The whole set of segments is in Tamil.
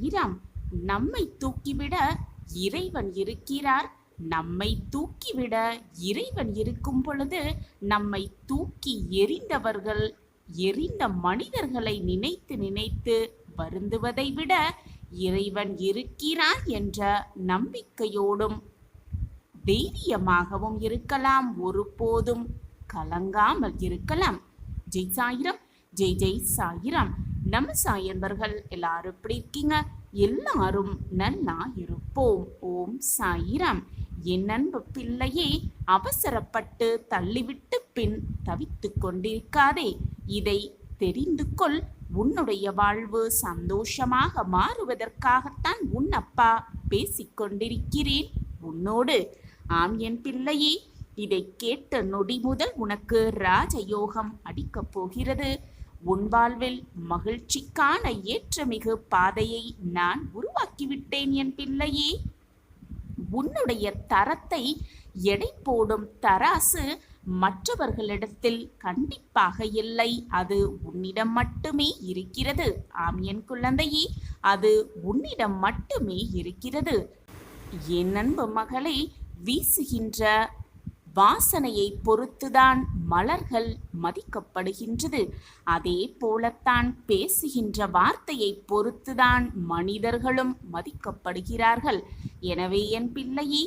சாயிராம். நம்மை தூக்கிவிட இறைவன் இருக்கிறார். நம்மை தூக்கிவிட இறைவன் இருக்கும் பொழுது நம்மை தூக்கி எறிந்தவர்கள், எறிந்த மனிதர்களை நினைத்து நினைத்து வருந்துவதை விட இறைவன் இருக்கிறார் என்ற நம்பிக்கையோடும் தைரியமாகவும் இருக்கலாம். ஒருபோதும் கலங்காமல் இருக்கலாம். ஜெய் சாயிரம், ஜெய் ஜெய் சாயிரம். நம்ம சாயன்பர்கள் எல்லாரும் எப்படி இருக்கீங்க? எல்லாரும் நல்லா இருப்போம். ஓம் சாயிரம். என் அன்பு பிள்ளையே, அவசரப்பட்டு தள்ளிவிட்டு பின் தவித்து கொண்டிருக்காதே. இதை தெரிந்து கொள். உன்னுடைய வாழ்வு சந்தோஷமாக மாறுவதற்காகத்தான் உன் அப்பா பேசிக்கொண்டிருக்கிறேன் உன்னோடு. ஆம் என் பிள்ளையே, இதை கேட்ட நொடி முதல் உனக்கு ராஜயோகம் அடிக்கப் போகிறது. உன் வாழ்வில் மகிழ்ச்சிக்கான ஏற்றமிகு பாதையை நான் உருவாக்கிவிட்டேன் என் பிள்ளையே. உன்னுடைய தரத்தை எடை போடும் தராசு மற்றவர்களிடத்தில் கண்டிப்பாக இல்லை. அது உன்னிடம் மட்டுமே இருக்கிறது. ஆம் என் குழந்தையே, அது உன்னிடம் மட்டுமே இருக்கிறது. என் அன்பு மகளே, வீசுகின்ற வாசனையை பொறுத்துதான் மலர்கள் மதிக்கப்படுகின்றது. அதே போலத்தான் பேசுகின்ற வார்த்தையை பொறுத்துதான் மனிதர்களும் மதிக்கப்படுகிறார்கள். எனவே என் பிள்ளையே,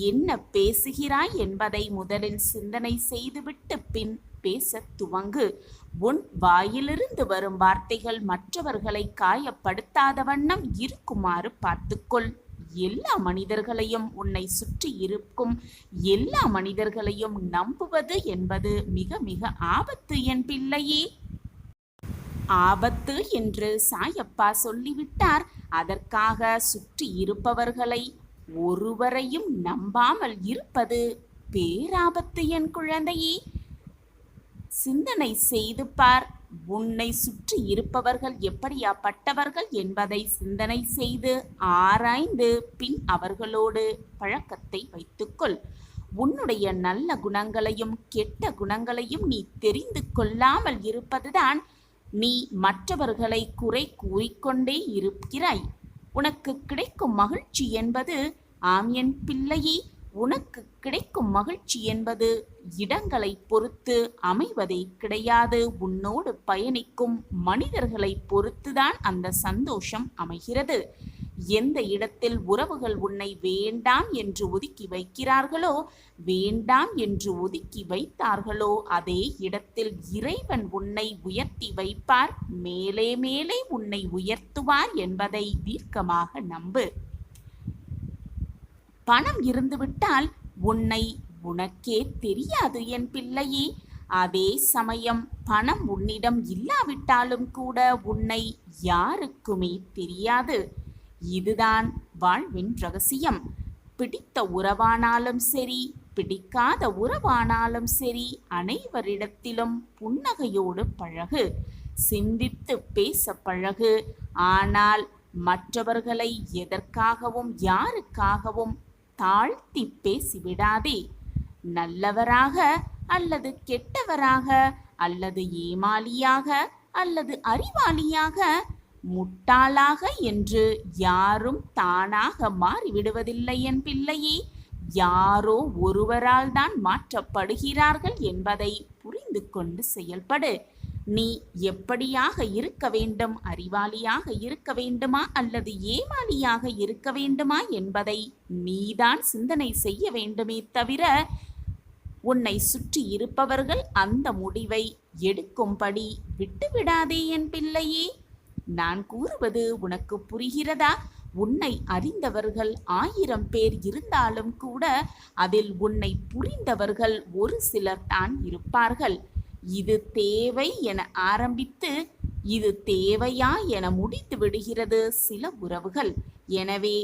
என்ன பேசுகிறாய் என்பதை முதலில் சிந்தனை செய்துவிட்டு பின் பேச துவங்கு. உன் வாயிலிருந்து வரும் வார்த்தைகள் மற்றவர்களை காயப்படுத்தாத வண்ணம் இருக்குமாறு பார்த்துக்கொள். எல்லா மனிதர்களையும், உன்னை சுற்றி இருக்கும் எல்லா மனிதர்களையும் நம்புவது என்பது மிக மிக ஆபத்து என் பிள்ளையே. ஆபத்து என்று சாயப்பா சொல்லிவிட்டார். அதற்காக சுற்றி இருப்பவர்களை ஒருவரையும் நம்பாமல் இருப்பது பேராபத்து என் குழந்தையே. சிந்தனை செய்து பார். உன்னை சுற்றி இருப்பவர்கள் எப்படியாப்பட்டவர்கள் என்பதை சிந்தனை செய்து ஆராய்ந்து பின் அவர்களோடு பழக்கத்தை வைத்துக்கொள். உன்னுடைய நல்ல குணங்களையும் கெட்ட குணங்களையும் நீ தெரிந்து கொள்ளாமல் இருப்பதுதான் நீ மற்றவர்களை குறை கூறிக்கொண்டே இருக்கிறாய். உனக்கு கிடைக்கும் மகிழ்ச்சி என்பது, ஆம் என் பிள்ளையே, உனக்கு கிடைக்கும் மகிழ்ச்சி என்பது இடங்களை பொறுத்து அமைவதே கிடையாது. உன்னோடு பயணிக்கும் மனிதர்களை பொறுத்துதான் அந்த சந்தோஷம் அமைகிறது. எந்த இடத்தில் உறவுகள் உன்னை வேண்டாம் என்று ஒதுக்கி வைக்கிறார்களோ, வேண்டாம் என்று ஒதுக்கி வைத்தார்களோ, அதே இடத்தில் இறைவன் உன்னை உயர்த்தி வைப்பார். மேலே மேலே உன்னை உயர்த்துவார் என்பதை தீர்க்கமாக நம்பு. பணம் இருந்துவிட்டால் உன்னை உனக்கே தெரியாது என் பிள்ளையே. அதே சமயம் பணம் உன்னிடம் இல்லாவிட்டாலும் கூட உன்னை யாருக்குமே தெரியாது. இதுதான் வாழ்வின் ரகசியம். பிடித்த உறவானாலும் சரி, பிடிக்காத உறவானாலும் சரி, அனைவரிடத்திலும் புன்னகையோடு பழகு. சிந்தித்து பேச பழகு. ஆனால் மற்றவர்களை எதற்காகவும் யாருக்காகவும் தாழ்த்தி பேசிவிடாதே. நல்லவராக அல்லது கெட்டவராக அல்லது ஏமாளியாக அல்லது அறிவாளியாக, முட்டாளாக என்று யாரும் தானாக மாறிவிடுவதில்லை என் பிள்ளையே. யாரோ ஒருவரால் தான் மாற்றப்படுகிறார்கள் என்பதை புரிந்து கொண்டு செயல்படு. நீ எப்படியாக இருக்க வேண்டும்? அறிவாளியாக இருக்க வேண்டுமா அல்லது ஏமாளியாக இருக்க வேண்டுமா என்பதை நீதான் சிந்தனை செய்ய வேண்டுமே தவிர உன்னை சுற்றி இருப்பவர்கள் அந்த முடிவை எடுக்கும்படி விட்டுவிடாதே என் பிள்ளையே. நான் கூறுவது உனக்கு புரிகிறதா? உன்னை அறிந்தவர்கள் 1000 பேர் இருந்தாலும் கூட அதில் உன்னை புரிந்தவர்கள் ஒரு சிலர் தான் இருப்பார்கள். இது தேவை என ஆரம்பித்து இது தேவையா என முடித்து விடுகிறது சில உறவுகள். எனவே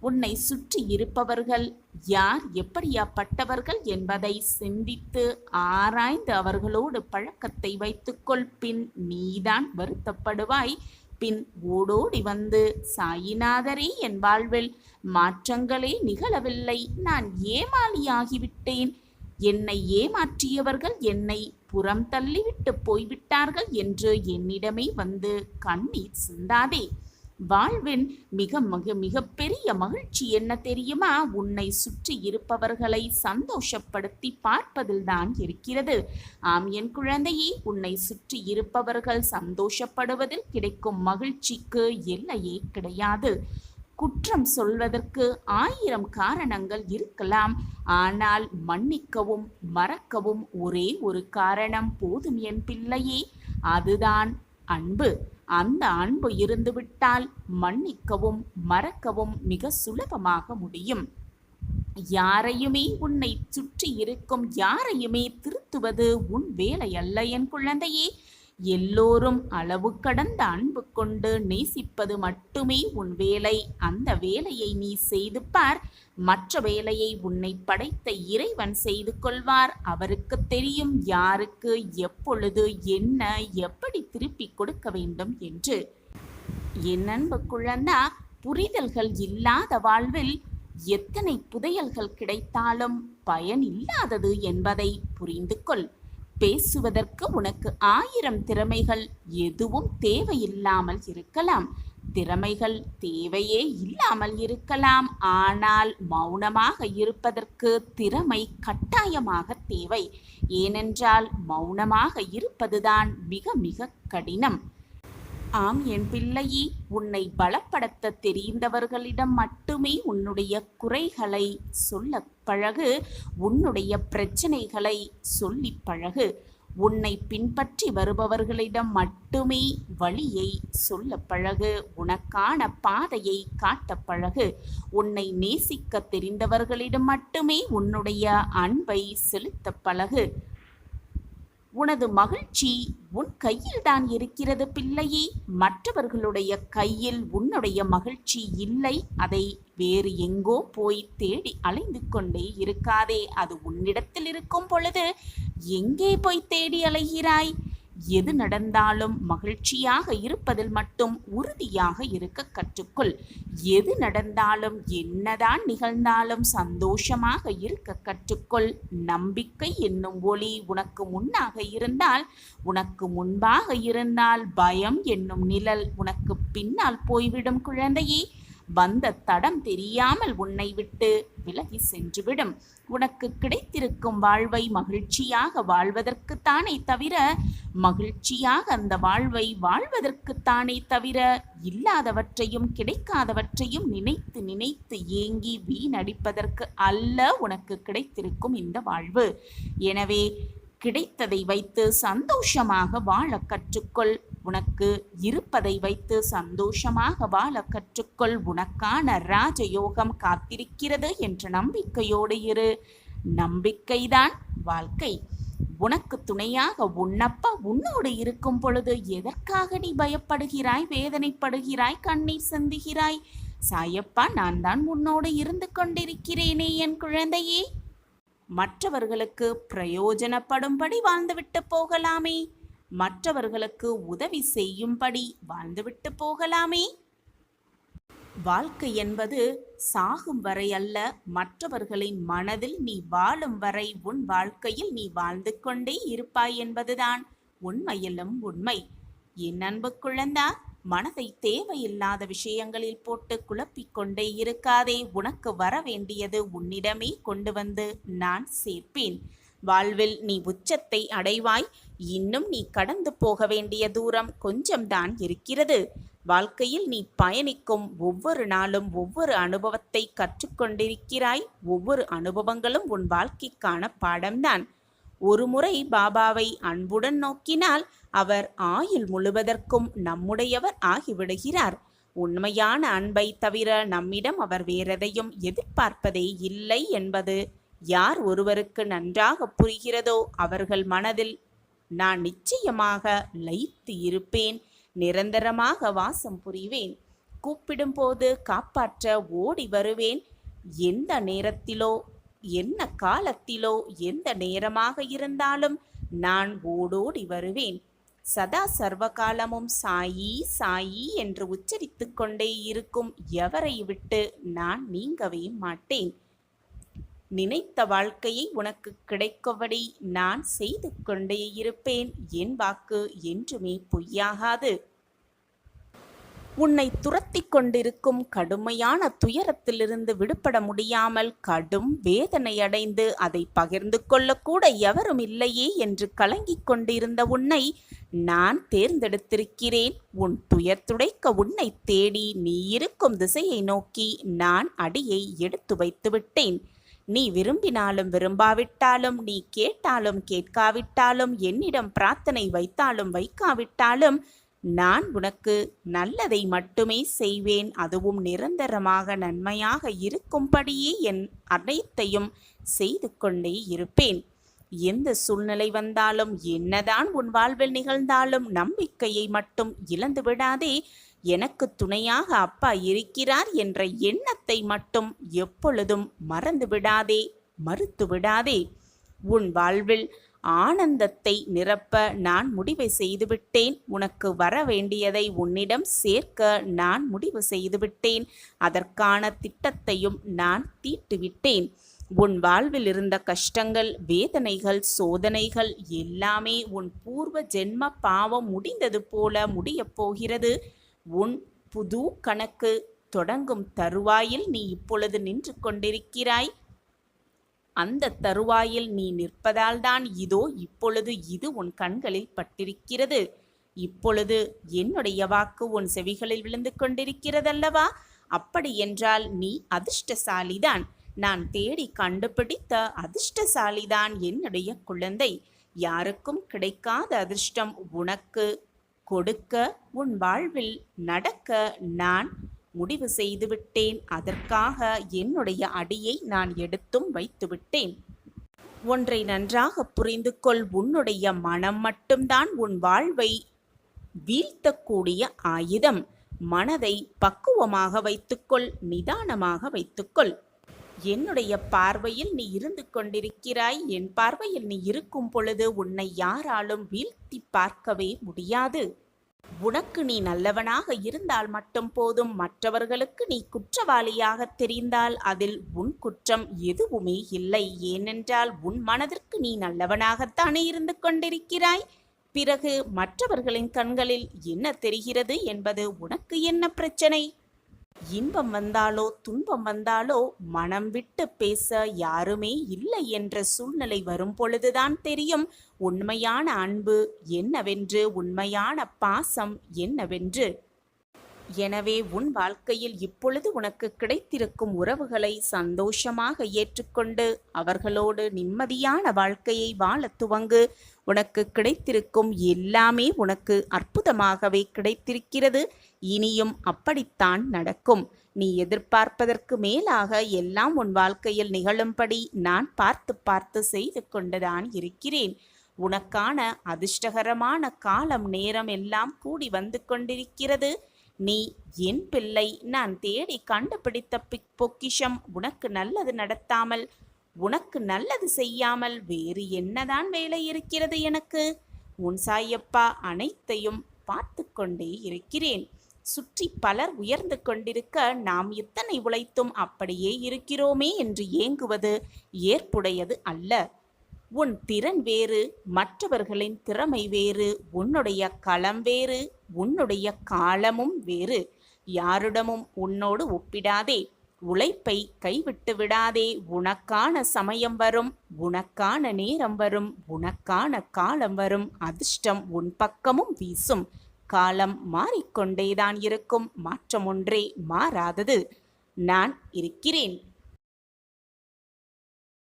உன்னை சுற்றி இருப்பவர்கள் யார், எப்படியாப்பட்டவர்கள் என்பதை சிந்தித்து ஆராய்ந்து அவர்களோடு பழக்கத்தை வைத்துக்கொள். பின் நீதான் வருத்தப்படுவாய். பின் ஓடோடி வந்து, சாயிநாதரே, என் வாழ்வில் மாற்றங்களே நிகழவில்லை, நான் ஏமாளியாகிவிட்டேன், என்னை ஏமாற்றியவர்கள் என்னை புறம் தள்ளிவிட்டு போய்விட்டார்கள் என்று என்னிடமே வந்து கண்ணீர் சிந்தாதே. வாழ்வின் மிக மிக மிகப்பெரிய மகிழ்ச்சி என்ன தெரியுமா? உன்னை சுற்றி இருப்பவர்களை சந்தோஷப்படுத்தி பார்ப்பதில்தான் இருக்கிறது. ஆம் என் குழந்தையே, உன்னை சுற்றி இருப்பவர்கள் சந்தோஷப்படுவதில் கிடைக்கும் மகிழ்ச்சிக்கு எல்லையே கிடையாது. குற்றம் சொல்வதற்கு 1000 காரணங்கள் இருக்கலாம். ஆனால் மன்னிக்கவும் மறக்கவும் ஒரே ஒரு காரணம் போதும் என் பிள்ளையே, அதுதான் அன்பு. அந்த அன்பு இருந்துவிட்டால் மன்னிக்கவும் மறக்கவும் மிக சுலபமாக முடியும். யாரையுமே, உன்னை சுற்றி இருக்கும் யாரையுமே திருத்துவது உன் வேலை அல்ல என் குழந்தையே. எல்லோரும் அளவு கடந்த அன்பு கொண்டு நேசிப்பது மட்டுமே உன் வேலை. அந்த வேலையை நீ செய்து பார். மற்ற வேலையை உன்னை படைத்த இறைவன் செய்து கொள்வார். அவருக்கு தெரியும் யாருக்கு எப்பொழுது என்ன எப்படி திருப்பி கொடுக்க வேண்டும் என்று. என் அன்பு குழந்தா, புரிதல்கள் இல்லாத வாழ்வில் எத்தனை புதையல்கள் கிடைத்தாலும் பயன் இல்லாதது என்பதை புரிந்து கொள். பேசுவதற்கு உனக்கு 1000 திறமைகள் எதுவும் தேவையில்லாமல் இருக்கலாம். திறமைகள் தேவையே இல்லாமல் இருக்கலாம். ஆனால் மௌனமாக இருப்பதற்கு திறமை கட்டாயமாக தேவை. ஏனென்றால் மௌனமாக இருப்பதுதான் மிக மிக கடினம். ஆம் என் பிள்ளையே, உன்னை பலப்படுத்த தெரிந்தவர்களிடம் மட்டுமே உன்னுடைய குறைகளை சொல்ல பழகு. உன்னுடைய பிரச்சனைகளை சொல்லி பழகு. உன்னை பின்பற்றி வருபவர்களிடம் மட்டுமே வழியை சொல்ல பழகு. உனக்கான பாதையை காட்ட பழகு. உன்னை நேசிக்க தெரிந்தவர்களிடம் மட்டுமே உன்னுடைய அன்பை செலுத்த பழகு. உனது மகிழ்ச்சி உன் கையில் தான் இருக்கிறது பிள்ளையே. மற்றவர்களுடைய கையில் உன்னுடைய மகிழ்ச்சி இல்லை. அதை வேறு எங்கோ போய் தேடி அலைந்து கொண்டே இருக்காதே. அது உன்னிடத்தில் இருக்கும் பொழுது எங்கே போய் தேடி அலைகிறாய்? எது நடந்தாலும் மகிழ்ச்சியாக இருப்பதில் மட்டும் உறுதியாக இருக்க கற்றுக்கொள். எது நடந்தாலும் என்னதான் நிகழ்ந்தாலும் சந்தோஷமாக இருக்க கற்றுக்கொள். நம்பிக்கை என்னும் ஒளி உனக்கு முன்னாக இருந்தால், உனக்கு முன்பாக இருந்தால் பயம் என்னும் நிழல் உனக்கு பின்னால் போய்விடும் குழந்தையே. வந்த தடம் தெரியாமல் உன்னை விட்டு விலகி சென்றுவிடும். உனக்கு கிடைத்திருக்கும் வாழ்வை மகிழ்ச்சியாக வாழ்வதற்குத்தானே தவிர, மகிழ்ச்சியாக அந்த வாழ்வை வாழ்வதற்குத்தானே தவிர, இல்லாதவற்றையும் கிடைக்காதவற்றையும் நினைத்து நினைத்து ஏங்கி வீணடிப்பதற்கு அல்ல உனக்கு கிடைத்திருக்கும் இந்த வாழ்வு. எனவே கிடைத்ததை வைத்து சந்தோஷமாக வாழ கற்றுக்கொள். உனக்கு இருப்பதை வைத்து சந்தோஷமாக வாழ கற்றுக்கொள். உனக்கான ராஜயோகம் காத்திருக்கிறது என்ற நம்பிக்கையோடு இரு. நம்பிக்கைதான் வாழ்க்கை. உனக்கு துணையாக உன்னப்பா உன்னோடு இருக்கும் பொழுது எதற்காக நீ பயப்படுகிறாய், வேதனைப்படுகிறாய், கண்ணீர் சிந்துகிறாய்? சாயப்பா, நான் தான் உன்னோடு இருந்து கொண்டிருக்கிறேனே என் குழந்தையே. மற்றவர்களுக்கு பிரயோஜனப்படும்படி வாழ்ந்துவிட்டு போகலாமே. மற்றவர்களுக்கு உதவி செய்யும்படி வாழ்ந்துவிட்டு போகலாமே. வாழ்க்கை என்பது சாகும் வரை அல்ல, மற்றவர்களின் மனதில் நீ வாழும் வரை உன் வாழ்க்கையில் நீ வாழ்ந்து கொண்டே இருப்பாய் என்பதுதான் உண்மையிலும் உண்மை. என் அன்பு குழந்தா, மனதை தேவையில்லாத விஷயங்களில் போட்டு குழப்பிக்கொண்டே இருக்காதே. உனக்கு வர வேண்டியது உன்னிடமே கொண்டு வந்து நான் சேர்ப்பேன். வாழ்வில் நீ உச்சத்தை அடைவாய். இன்னும் நீ கடந்து போக வேண்டிய தூரம் கொஞ்சம்தான் இருக்கிறது. வாழ்க்கையில் நீ பயணிக்கும் ஒவ்வொரு நாளும் ஒவ்வொரு அனுபவத்தை கற்றுக்கொண்டிருக்கிறாய். ஒவ்வொரு அனுபவங்களும் உன் வாழ்க்கைக்கான பாடம்தான். ஒரு முறை பாபாவை அன்புடன் நோக்கினால் அவர் ஆயுள் முழுவதற்கும் நம்முடையவர் ஆகிவிடுகிறார். உண்மையான அன்பை தவிர நம்மிடம் அவர் வேறெதையும் எதிர்பார்ப்பதே இல்லை என்பது யார் ஒருவருக்கு நன்றாக புரிகிறதோ அவர்கள் மனதில் நான் நிச்சயமாக லயித்து இருப்பேன், நிரந்தரமாக வாசம் புரிவேன். கூப்பிடும்போது காப்பாற்ற ஓடி வருவேன். எந்த நேரத்திலோ என்ன காலத்திலோ எந்த நேரமாக இருந்தாலும் நான் ஓடோடி வருவேன். சதா சர்வகாலமும் சாயி சாயி என்று உச்சரித்து கொண்டே இருக்கும் எவரை விட்டு நான் நீங்கவே மாட்டேன். நினைத்த வாழ்க்கையை உனக்கு கிடைக்கபடி நான் செய்து கொண்டே இருப்பேன். என் வாக்கு என்றுமே பொய்யாகாது. உன்னை துரத்தி கொண்டிருக்கும் கடுமையான துயரத்திலிருந்து விடுபட முடியாமல் கடும் வேதனையடைந்து அதை பகிர்ந்து கொள்ளக்கூட எவரும் இல்லையே என்று கலங்கிக் கொண்டிருந்த உன்னை நான் தேர்ந்தெடுத்திருக்கிறேன். உன் துயர் துடைக்க உன்னை தேடி நீ இருக்கும் திசையை நோக்கி நான் அடியை எடுத்து வைத்து விட்டேன். நீ விரும்பினாலும் விரும்பாவிட்டாலும், நீ கேட்டாலும் கேட்காவிட்டாலும், என்னிடம் பிரார்த்தனை வைத்தாலும் வைக்காவிட்டாலும், நான் உனக்கு நல்லதை மட்டுமே செய்வேன். அதுவும் நிரந்தரமாக நன்மையாக இருக்கும்படியே என் அனைத்தையும் செய்து கொண்டே இருப்பேன். எந்த சூழ்நிலை வந்தாலும், என்னதான் உன் வாழ்வில் நிகழ்ந்தாலும் நம்பிக்கையை மட்டும் இழந்து விடாதே. எனக்கு துணையாக அப்பா இருக்கிறார் என்ற எண்ணத்தை மட்டும் எப்பொழுதும் மறந்து விடாதே, மறுத்து விடாதே. உன் வாழ்வில் ஆனந்தத்தை நிரப்ப நான் முடிவை செய்துவிட்டேன். உனக்கு வர வேண்டியதை உன்னிடம் சேர்க்க நான் முடிவு செய்துவிட்டேன். அதற்கான திட்டத்தையும் நான் தீட்டுவிட்டேன். உன் வாழ்வில் இருந்த கஷ்டங்கள், வேதனைகள், சோதனைகள் எல்லாமே உன் பூர்வ ஜென்ம பாவம் முடிந்தது போல முடியப் போகிறது. உன் புது கணக்கு தொடங்கும் தருவாயில் நீ இப்பொழுது நின்று கொண்டிருக்கிறாய். அந்த தருவாயில் நீ நிற்பதால் தான் இதோ இப்பொழுது இது உன் கண்களில் பட்டிருக்கிறது. இப்பொழுது என்னுடைய வாக்கு உன் செவிகளில் விழுந்து கொண்டிருக்கிறதல்லவா? அப்படி என்றால் நீ அதிர்ஷ்டசாலிதான். நான் தேடி கண்டுபிடித்த அதிர்ஷ்டசாலிதான் என்னுடைய குழந்தை. யாருக்கும் கிடைக்காத அதிர்ஷ்டம் உனக்கு கொடுக்க, உன் வாழ்வில் நடக்க நான் முடிவு செய்துவிட்டேன். அதற்காக என்னுடைய அடியை நான் எடுத்தும் வைத்துவிட்டேன். ஒன்றை நன்றாக புரிந்து கொள். உன்னுடைய மனம் மட்டும்தான் உன் வாழ்வை வீழ்த்தக்கூடிய ஆயுதம். மனதை பக்குவமாக வைத்துக்கொள், நிதானமாக வைத்துக்கொள். என்னுடைய பார்வையில் நீ இருந்து கொண்டிருக்கிறாய். என் பார்வையில் நீ இருக்கும் பொழுது உன்னை யாராலும் வீழ்த்தி பார்க்கவே முடியாது. உனக்கு நீ நல்லவனாக இருந்தால் மட்டும் போதும். மற்றவர்களுக்கு நீ குற்றவாளியாக தெரிந்தால் அதில் உன் குற்றம் எதுவுமே இல்லை. ஏனென்றால் உன் மனதிற்கு நீ நல்லவனாகத்தானே இருந்து கொண்டிருக்கிறாய். பிறகு மற்றவர்களின் கண்களில் என்ன தெரிகிறது என்பது உனக்கு என்ன பிரச்சனை? இன்பம் வந்தாலோ துன்பம் வந்தாலோ மனம் விட்டு பேச யாருமே இல்லை என்ற சூழ்நிலை வரும் பொழுதுதான் தெரியும் உண்மையான அன்பு என்னவென்று, உண்மையான பாசம் என்னவென்று. எனவே உன் வாழ்க்கையில் இப்பொழுது உனக்கு கிடைத்திருக்கும் உறவுகளை சந்தோஷமாக ஏற்றுக்கொண்டு அவர்களோடு நிம்மதியான வாழ்க்கையை வாழ துவங்கு. உனக்கு கிடைத்திருக்கும் எல்லாமே உனக்கு அற்புதமாகவே கிடைத்திருக்கிறது. இனியும் அப்படித்தான் நடக்கும். நீ எதிர்பார்ப்பதற்கு மேலாக எல்லாம் உன் வாழ்க்கையில் நிகழும்படி நான் பார்த்து பார்த்து செய்து கொண்டுதான் இருக்கிறேன். உனக்கான அதிர்ஷ்டகரமான காலம் நேரம் எல்லாம் கூடி வந்து கொண்டிருக்கிறது. நீ என் பிள்ளை. நான் தேடி கண்டுபிடித்த பொக்கிஷம். உனக்கு நல்லது நடத்தாமல், உனக்கு நல்லது செய்யாமல் வேறு என்னதான் வேலை இருக்கிறது எனக்கு? உன் சாயப்பா அனைத்தையும் பார்த்து கொண்டே இருக்கிறேன். சுற்றி பலர் உயர்ந்து கொண்டிருக்க நாம் எத்தனை உழைத்தும் அப்படியே இருக்கிறோமே என்று ஏங்குவது ஏற்புடையது அல்ல. உன் திறன் வேறு, மற்றவர்களின் திறமை வேறு, உன்னுடைய களம் வேறு, உன்னுடைய காலமும் வேறு. யாரிடமும் உன்னோடு ஒப்பிடாதே. உழைப்பை கைவிட்டு விடாதே. உனக்கான சமயம் வரும், உனக்கான நேரம் வரும், உனக்கான காலம் வரும். அதிர்ஷ்டம் உன் பக்கமும் வீசும். காலம் மாறிக்கொண்டேதான் இருக்கும். மாற்றம் ஒன்றே மாறாதது. நான் இருக்கிறேன்.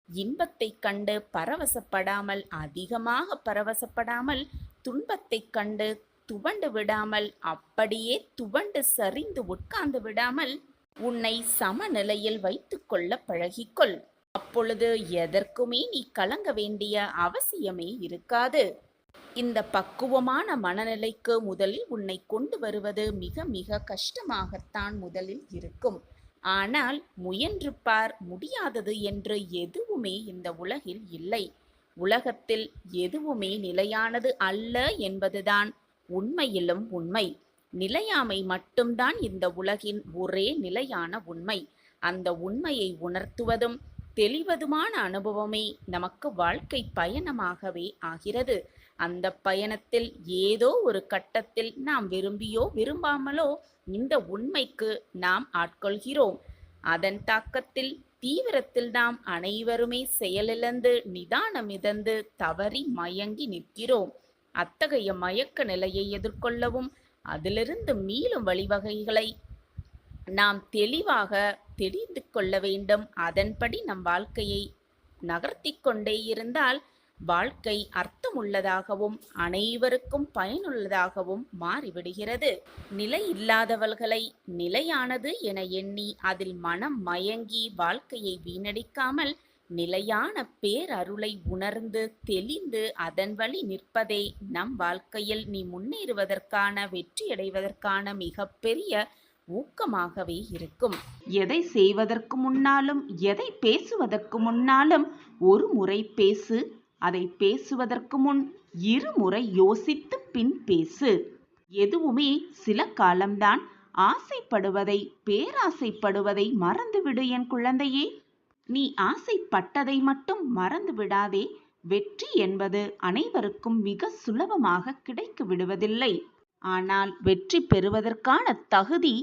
இன்பத்தை கண்டு பரவசப்படாமல், அதிகமாக பரவசப்படாமல், துன்பத்தை கண்டு துவண்டு விடாமல், அப்படியே துவண்டு சரிந்து உட்கார்ந்து விடாமல் உன்னை சமநிலையில் வைத்துக்கொள்ள பழகிக்கொள். அப்பொழுது எதற்குமே நீ கலங்க வேண்டிய அவசியமே இருக்காது. இந்த பக்குவமான மனநிலைக்கு முதலில் உன்னை கொண்டு வருவது மிக மிக கஷ்டமாகத்தான் முதலில் இருக்கும். ஆனால் முயன்று பார். முடியாதது என்று எதுவுமே இந்த உலகில் இல்லை. உலகத்தில் எதுவுமே நிலையானது அல்ல என்பதுதான் உண்மையிலும் உண்மை. நிலையாமை மட்டும்தான் இந்த உலகின் ஒரே நிலையான உண்மை. அந்த உண்மையை உணர்த்துவதும் தெளிவதுமான அனுபவமே நமக்கு வாழ்க்கை பயணமாகவே ஆகிறது. அந்த பயணத்தில் ஏதோ ஒரு கட்டத்தில் நாம் விரும்பியோ விரும்பாமலோ இந்த உண்மைக்கு நாம் ஆட்கொள்கிறோம். அதன் தாக்கத்தில் தீவிரத்தில் நாம் அனைவருமே செயலிழந்து நிதானமிழந்து தவறி மயங்கி நிற்கிறோம். அத்தகைய மயக்க நிலையை எதிர்கொள்ளவும் அதிலிருந்து மீளும் வழிவகைகளை நாம் தெளிவாக தெரிந்து கொள்ள வேண்டும். அதன்படி நம் வாழ்க்கையை நகர்த்தி கொண்டே இருந்தால் வாழ்க்கை அர்த்தமுள்ளதாகவும் அனைவருக்கும் பயனுள்ளதாகவும் மாறிவிடுகிறது. நிலை இல்லாதவர்களை நிலையானது என எண்ணி அதில் மனம் மயங்கி வாழ்க்கையை வீணடிக்காமல் நிலையான பேரருளை உணர்ந்து தெளிந்து அதன் வழி நிற்பதே நம் வாழ்க்கையில் நீ முன்னேறுவதற்கான வெற்றியடைவதற்கான மிகப்பெரிய ஊக்கமாகவே இருக்கும். எதை செய்வதற்கு முன்னாலும் எதை பேசுவதற்கு முன்னாலும் ஒரு முறை பேசு. அதை பேசுவதற்கு முன் இருமுறை யோசித்து பின் பேசு. எதுவுமே சில காலம்தான். ஆசைப்படுவதை பேராசைப்படுவதை மறந்துவிடு என் குழந்தையே. நீ ஆசைப்பட்டதை மட்டும் மறந்து விடாதே. வெற்றி என்பது அனைவருக்கும் மிக சுலபமாக கிடைக்க விடுவதில்லை. ஆனால் வெற்றி பெறுவதற்கான தகுதி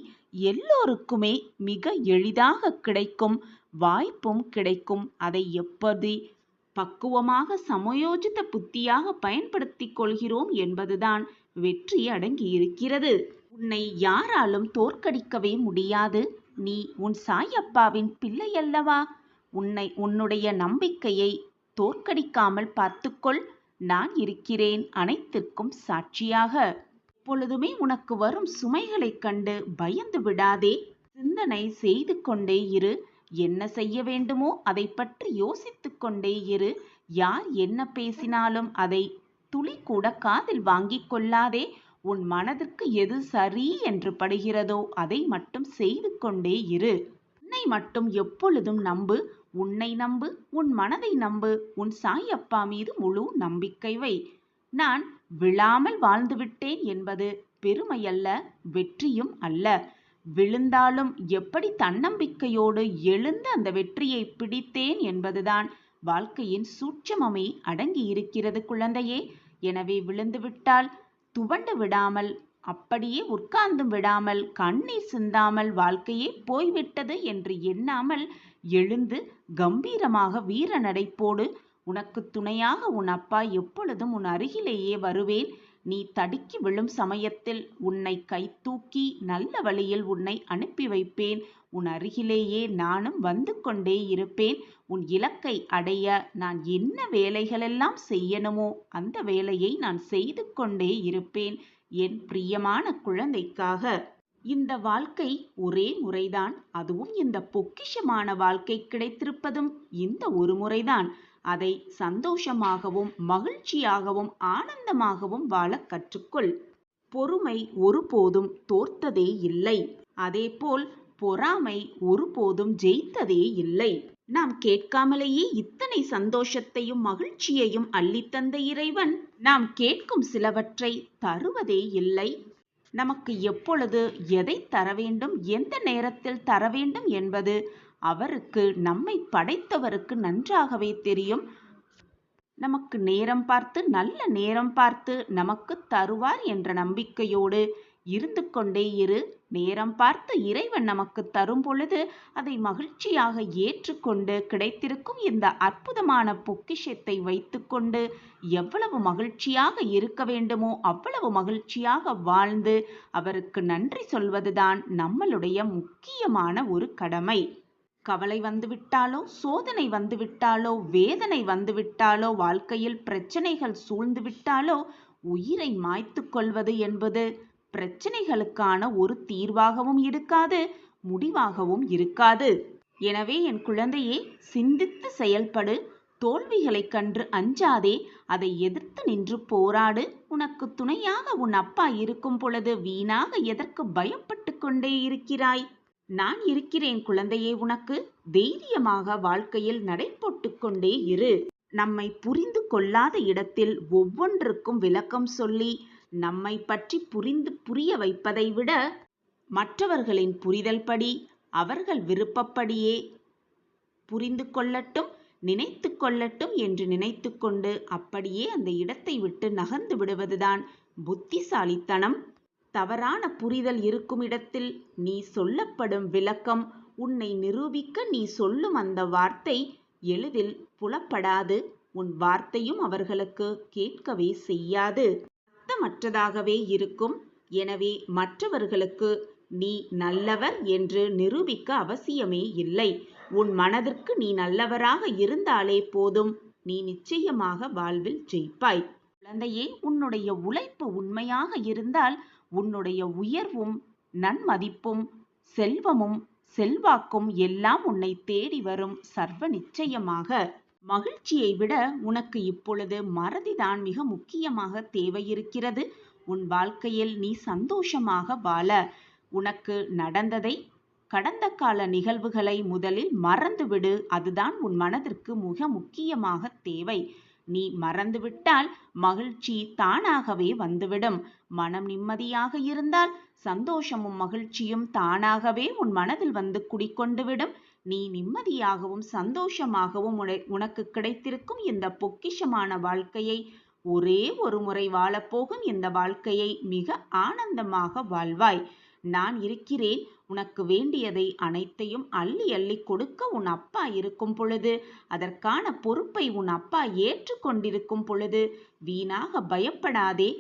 எல்லோருக்குமே மிக எளிதாக கிடைக்கும். வாய்ப்பும் கிடைக்கும். அதை எப்படி பக்குவமாக சமயோஜித புத்தியாக பயன்படுத்திக் கொள்கிறோம் என்பதுதான் வெற்றி அடங்கி இருக்கிறது. உன்னை யாராலும் தோற்கடிக்கவே முடியாது. நீ உன் சாயப்பாவின் பிள்ளை அல்லவா? உன்னுடைய நம்பிக்கையை தோற்கடிக்காமல் பார்த்துக்கொள். நான் இருக்கிறேன் அனைத்திற்கும் சாட்சியாக. எப்பொழுதுமே உனக்கு வரும் சுமைகளைக் கண்டு பயந்து விடாதே. சிந்தனை செய்து கொண்டே இரு. என்ன செய்ய வேண்டுமோ அதை பற்றி யோசித்து கொண்டே இரு. யார் என்ன பேசினாலும் அதை துளி கூட காதில் வாங்கிக் கொள்ளாதே. உன் மனதிற்கு எது சரி என்று படுகிறதோ அதை மட்டும் செய்து கொண்டே இரு. உன்னை மட்டும் எப்பொழுதும் நம்பு. உன்னை நம்பு. உன் மனதை நம்பு. உன் சாயப்பா மீது முழு நம்பிக்கை வை. நான் விழாமல் வாழ்ந்துவிட்டேன் என்பது பெருமையல்ல, வெற்றியும் அல்ல. விழுந்தாலும் எப்படி தன்னம்பிக்கையோடு எழுந்து அந்த வெற்றியை பிடித்தேன் என்பதுதான் வாழ்க்கையின் சூட்சமமே அடங்கி இருக்கிறது குழந்தையே. எனவே விழுந்துவிட்டால் துவண்டு விடாமல், அப்படியே உட்கார்ந்தும் விடாமல், கண்ணீர் சிந்தாமல் வாழ்க்கையே போய்விட்டது என்று எண்ணாமல் எழுந்து கம்பீரமாக வீர நடைப்போடு. உனக்கு துணையாக உன் அப்பா எப்பொழுதும் உன் அருகிலேயே வருவேன். நீ தடுக்கி விழும் சமயத்தில் உன்னை கைதூக்கி நல்ல வழியில் உன்னை அனுப்பி வைப்பேன். உன் அருகிலேயே நானும் வந்து கொண்டே இருப்பேன். உன் இலக்கை அடைய நான் என்ன வேலைகளெல்லாம் செய்யணுமோ அந்த வேலையை நான் செய்து கொண்டே இருப்பேன் என் பிரியமான குழந்தைக்காக. இந்த வாழ்க்கை ஒரே முறைதான். அதுவும் இந்த பொக்கிஷமான வாழ்க்கை கிடைத்திருப்பதும் இந்த ஒரு முறைதான். அதை சந்தோஷமாகவும் மகிழ்ச்சியாகவும் ஆனந்தமாகவும் வாழ கற்றுக்கொள். பொறுமை ஒருபோதும் தோற்றதே இல்லை. அதேபோல் பொறாமை ஒருபோதும் ஜெயித்ததே இல்லை. நாம் கேட்காமலேயே இத்தனை சந்தோஷத்தையும் மகிழ்ச்சியையும் அள்ளித்தந்த இறைவன் நாம் கேட்கும் சிலவற்றை தருவதே இல்லை. நமக்கு எப்பொழுது எதை தர வேண்டும், எந்த நேரத்தில் தர வேண்டும் என்பது அவருக்கு, நம்மை படைத்தவருக்கு நன்றாகவே தெரியும். நமக்கு நேரம் பார்த்து, நல்ல நேரம் பார்த்து நமக்கு தருவார் என்ற நம்பிக்கையோடு இருந்து கொண்டே இரு. நேரம் பார்த்து இறைவன் நமக்கு தரும் பொழுது அதை மகிழ்ச்சியாக ஏற்றுக்கொண்டு கிடைத்திருக்கும் இந்த அற்புதமான பொக்கிஷத்தை வைத்துக்கொண்டு எவ்வளவு மகிழ்ச்சியாக இருக்க வேண்டுமோ அவ்வளவு மகிழ்ச்சியாக வாழ்ந்து அவருக்கு நன்றி சொல்வதுதான் நம்மளுடைய முக்கியமான ஒரு கடமை. கவலை வந்துவிட்டாலோ, சோதனை வந்துவிட்டாலோ, வேதனை வந்துவிட்டாலோ, வாழ்க்கையில் பிரச்சனைகள் சூழ்ந்து விட்டாலோ உயிரை மாய்த்து கொள்வது என்பது பிரச்சனைகளுக்கான ஒரு தீர்வாகவும் இருக்காது, முடிவாகவும் இருக்காது. எனவே என் குழந்தையே, சிந்தித்து செயல்படு. தோல்விகளைக் கண்டு அஞ்சாதே. அதை எதிர்த்து நின்று போராடு. உனக்கு துணையாக உன் அப்பா இருக்கும் பொழுது வீணாக எதற்கு பயப்பட்டு கொண்டே இருக்கிறாய்? நான் இருக்கிறேன் குழந்தையே. உனக்கு தைரியமாக வாழ்க்கையில் நடை போட்டு கொண்டே இரு. நம்மை புரிந்து கொள்ளாத இடத்தில் ஒவ்வொன்றுக்கும் விளக்கம் சொல்லி நம்மை பற்றி புரிய வைப்பதை விட மற்றவர்களின் புரிதல் படி அவர்கள் விருப்பப்படியே புரிந்து கொள்ளட்டும், நினைத்து கொள்ளட்டும் என்று நினைத்து கொண்டு அப்படியே அந்த இடத்தை விட்டு நகர்ந்து விடுவதுதான் புத்திசாலித்தனம். தவறான புரிதல் இருக்கும் இடத்தில் நீ சொல்லப்படும் விளக்கம், உன்னை நிரூபிக்க நீ சொல்லும் அந்த வார்த்தை எளிதில் புலப்படாது. உன் வார்த்தையும் அவர்களுக்கு கேட்கவே செய்யாது, அர்த்தமற்றதாகவே இருக்கும். எனவே மற்றவர்களுக்கு நீ நல்லவர் என்று நிரூபிக்க அவசியமே இல்லை. உன் மனதிற்கு நீ நல்லவராக இருந்தாலே போதும், நீ நிச்சயமாக வாழ்வில் ஜெயிப்பாய். குழந்தையே, உன்னுடைய உழைப்பு உண்மையாக இருந்தால் உன்னுடைய உயர்வும் நன்மதிப்பும் செல்வமும் செல்வாக்கும் எல்லாம் உன்னை தேடி வரும் சர்வ நிச்சயமாக. மகிழ்ச்சியை விட உனக்கு இப்பொழுது மறதிதான் மிக முக்கியமாக தேவையிருக்கிறது. உன் வாழ்க்கையில் நீ சந்தோஷமாக வாழ உனக்கு நடந்ததை, கடந்த கால நிகழ்வுகளை முதலில் மறந்துவிடு. அதுதான் உன் மனதிற்கு மிக முக்கியமாக தேவை. நீ மறந்துவிட்டால் மகிழ்ச்சி தானாகவே வந்துவிடும். மனம் நிம்மதியாக இருந்தால் சந்தோஷமும் மகிழ்ச்சியும் தானாகவே உன் மனதில் வந்து குடிக்கொண்டுவிடும். நீ நிம்மதியாகவும் சந்தோஷமாகவும் உனக்கு கிடைத்திருக்கும் இந்த பொக்கிஷமான வாழ்க்கையை, ஒரே ஒரு முறை வாழப்போகும் இந்த வாழ்க்கையை மிக ஆனந்தமாக வாழ்வாய். நான் இருக்கிறேன். உனக்கு வேண்டியதை அனைத்தையும் அள்ளி அள்ளி கொடுக்க உன் அப்பா இருக்கும் பொழுது, அதற்கான பொறுப்பை உன் அப்பா ஏற்றுக்கொண்டிருக்கும் பொழுது வீணாக பயப்படாதே.